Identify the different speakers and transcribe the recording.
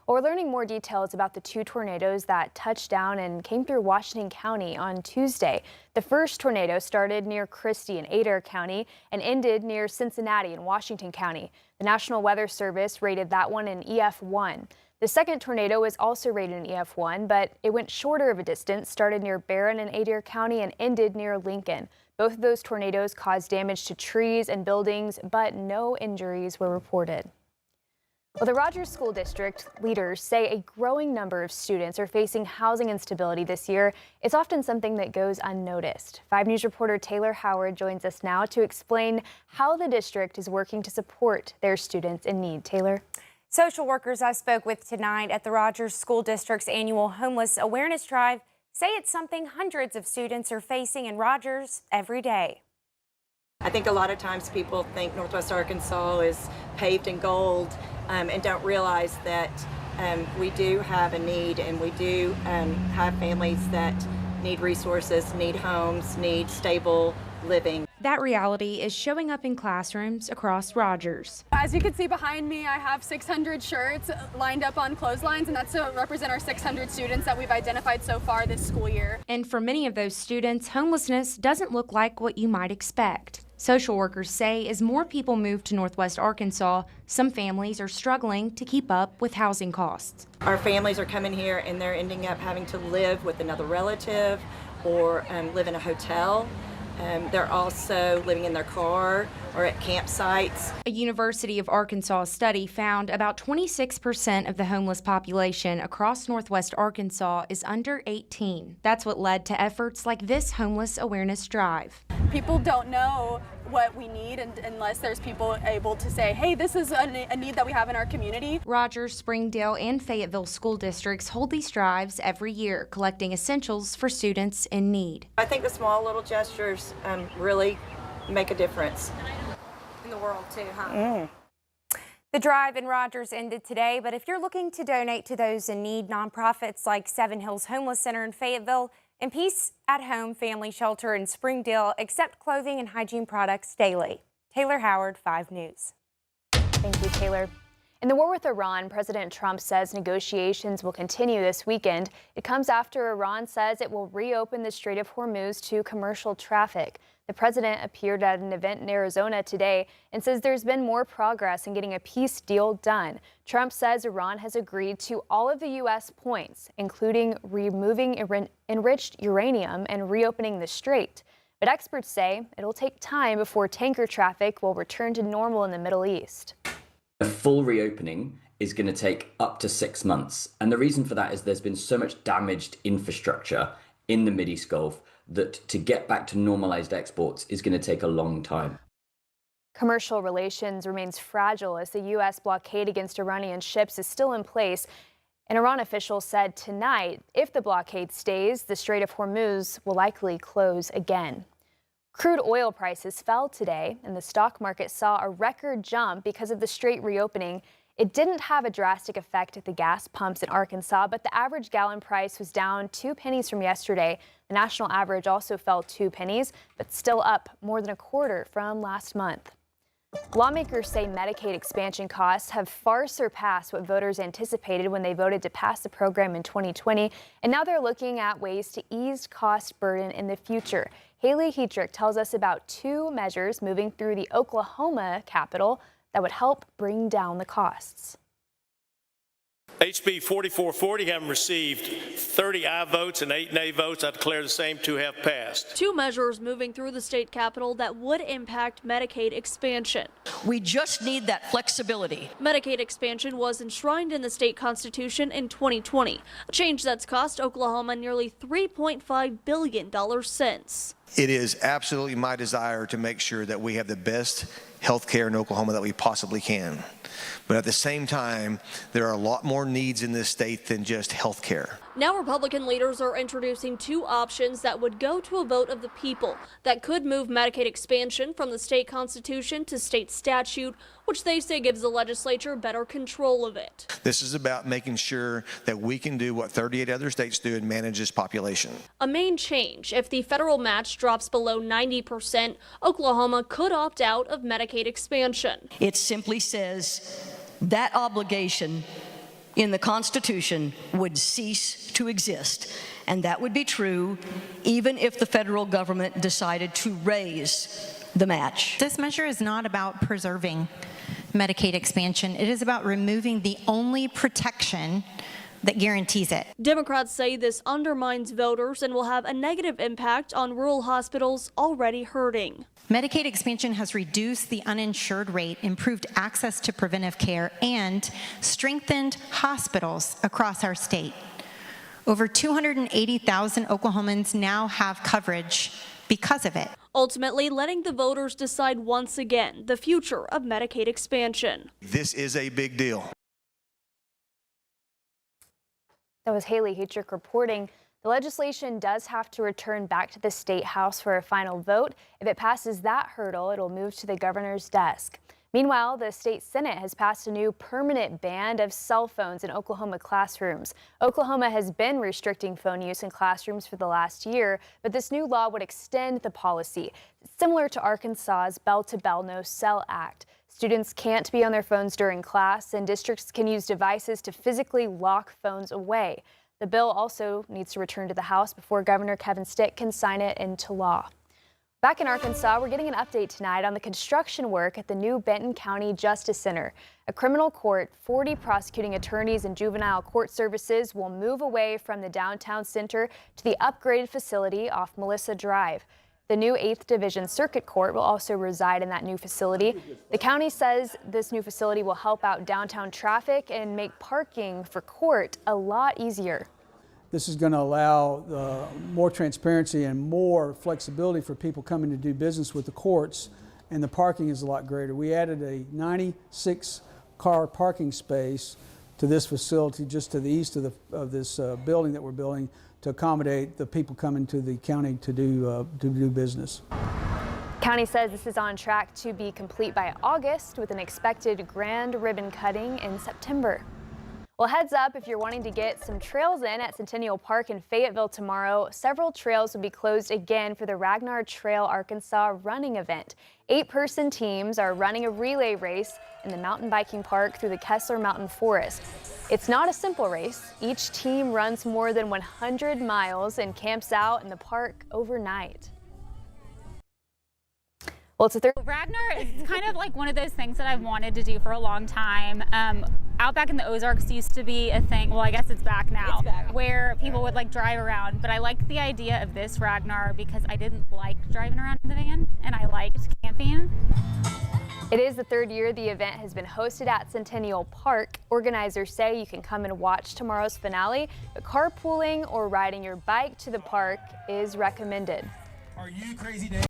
Speaker 1: Well, we're learning more details about the two tornadoes that touched down and came through Washington County on Tuesday. The first tornado started near Christie in Adair County and ended near Cincinnati in Washington County. The National Weather Service rated that one an EF-1. The second tornado was also rated an EF-1, but it went shorter of a distance, started near Barron in Adair County and ended near Lincoln. Both of those tornadoes caused damage to trees and buildings, but no injuries were reported. Well, the Rogers School District leaders say a growing number of students are facing housing instability this year. It's often something that goes unnoticed. 5 News reporter Taylor Howard joins us now to explain how the district is working to support their students in need. Taylor?
Speaker 2: Social workers I spoke with tonight at the Rogers School District's annual Homeless Awareness Drive say it's something hundreds of students are facing in Rogers every day.
Speaker 3: I think a lot of times people think Northwest Arkansas is paved in gold and don't realize that we do have a need, and we do have families that need resources, need homes, need stable living.
Speaker 2: That reality is showing up in classrooms across Rogers.
Speaker 4: As you can see behind me, I have 600 shirts lined up on clotheslines, and that's to represent our 600 students that we've identified so far this school year.
Speaker 2: And for many of those students, homelessness doesn't look like what you might expect. Social workers say as more people move to Northwest Arkansas, some families are struggling to keep up with housing costs.
Speaker 3: Our families are coming here and they're ending up having to live with another relative or live in a hotel. They're also living in their car or at campsites.
Speaker 2: A University of Arkansas study found about 26% of the homeless population across Northwest Arkansas is under 18. That's what led to efforts like this Homeless Awareness Drive.
Speaker 4: People don't know what we need unless there's people able to say, hey, this is a need that we have in our community.
Speaker 2: Rogers, Springdale, and Fayetteville school districts hold these drives every year, collecting essentials for students in need.
Speaker 3: I think the small little gestures really make a difference.
Speaker 2: In the world too, huh? The drive in Rogers ended today, but if you're looking to donate to those in need, nonprofits like Seven Hills Homeless Center in Fayetteville and Peace at Home Family Shelter in Springdale accept clothing and hygiene products daily. Taylor Howard, 5 News.
Speaker 1: Thank you, Taylor. In the war with Iran, President Trump says negotiations will continue this weekend. It comes after Iran says it will reopen the Strait of Hormuz to commercial traffic. The president appeared at an event in Arizona today and says there's been more progress in getting a peace deal done. Trump says Iran has agreed to all of the U.S. points, including removing enriched uranium and reopening the strait. But experts say it'll take time before tanker traffic will return to normal in the Middle East.
Speaker 5: A full reopening is going to take up to 6 months. And the reason for that is there's been so much damaged infrastructure in the Mideast Gulf that to get back to normalized exports is going to take a long time.
Speaker 1: Commercial relations remains fragile as the U.S. blockade against Iranian ships is still in place. An Iran official said tonight if the blockade stays, the Strait of Hormuz will likely close again. Crude oil prices fell today, and the stock market saw a record jump because of the strait reopening. It didn't have a drastic effect at the gas pumps in Arkansas, but the average gallon price was down 2 pennies from yesterday. The national average also fell 2 pennies, but still up more than a quarter from last month. Lawmakers say Medicaid expansion costs have far surpassed what voters anticipated when they voted to pass the program in 2020, and now they're looking at ways to ease cost burden in the future. Haley Heatrick tells us about 2 measures moving through the Oklahoma Capitol that would help bring down the costs.
Speaker 6: HB 4440 having received 30 aye votes and 8 nay votes, I declare the same to have passed.
Speaker 7: 2 measures moving through the state capitol that would impact Medicaid expansion.
Speaker 8: We just need that flexibility.
Speaker 7: Medicaid expansion was enshrined in the state constitution in 2020, a change that's cost Oklahoma nearly $3.5 billion since.
Speaker 9: It is absolutely my desire to make sure that we have the best health care in Oklahoma that we possibly can. But at the same time, there are a lot more needs in this state than just health care.
Speaker 7: Now Republican leaders are introducing 2 options that would go to a vote of the people that could move Medicaid expansion from the state constitution to state statute, which they say gives the legislature better control of it.
Speaker 9: This is about making sure that we can do what 38 other states do and manage this population.
Speaker 7: A main change: if the federal match drops below 90%, Oklahoma could opt out of Medicaid expansion.
Speaker 8: It simply says that obligation in the Constitution would cease to exist. And that would be true even if the federal government decided to raise the match.
Speaker 10: This measure is not about preserving Medicaid expansion. It is about removing the only protection that guarantees it.
Speaker 7: Democrats say this undermines voters and will have a negative impact on rural hospitals already hurting.
Speaker 10: Medicaid expansion has reduced the uninsured rate, improved access to preventive care, and strengthened hospitals across our state. Over 280,000 Oklahomans now have coverage because of it.
Speaker 7: Ultimately, letting the voters decide once again the future of Medicaid expansion.
Speaker 9: This is a big deal.
Speaker 1: That was Haley Hetrick reporting. The legislation does have to return back to the State House for a final vote. If it passes that hurdle, it'll move to the governor's desk. Meanwhile, the state Senate has passed a new permanent ban of cell phones in Oklahoma classrooms. Oklahoma has been restricting phone use in classrooms for the last year, but this new law would extend the policy, similar to Arkansas's Bell to Bell No Cell Act. Students can't be on their phones during class, and districts can use devices to physically lock phones away. The bill also needs to return to the House before Governor Kevin Stitt can sign it into law. Back in Arkansas, we're getting an update tonight on the construction work at the new Benton County Justice Center. A criminal court, 40 prosecuting attorneys and juvenile court services will move away from the downtown center to the upgraded facility off Melissa Drive. The new 8th Division Circuit Court will also reside in that new facility. The county says this new facility will help out downtown traffic and make parking for court a lot easier.
Speaker 11: This is going to allow more transparency and more flexibility for people coming to do business with the courts, and the parking is a lot greater. We added a 96-car parking space to this facility just to the east of this building that we're building to accommodate the people coming to the county to do business.
Speaker 1: County says this is on track to be complete by August with an expected grand ribbon cutting in September. Well, heads up if you're wanting to get some trails in at Centennial Park in Fayetteville tomorrow. Several trails will be closed again for the Ragnar Trail Arkansas running event. 8-person teams are running a relay race in the mountain biking park through the Kessler Mountain Forest. It's not a simple race. Each team runs more than 100 miles and camps out in the park overnight. Well, it's a
Speaker 12: Ragnar is kind of like one of those things that I've wanted to do for a long time. Out back in the Ozarks used to be a thing, well, I guess it's back now, where people would like drive around. But I liked the idea of this Ragnar because I didn't like driving around in the van and I liked camping.
Speaker 1: It is the 3rd year the event has been hosted at Centennial Park. Organizers say you can come and watch tomorrow's finale, but carpooling or riding your bike to the park is recommended.
Speaker 13: Are you crazy, Dave?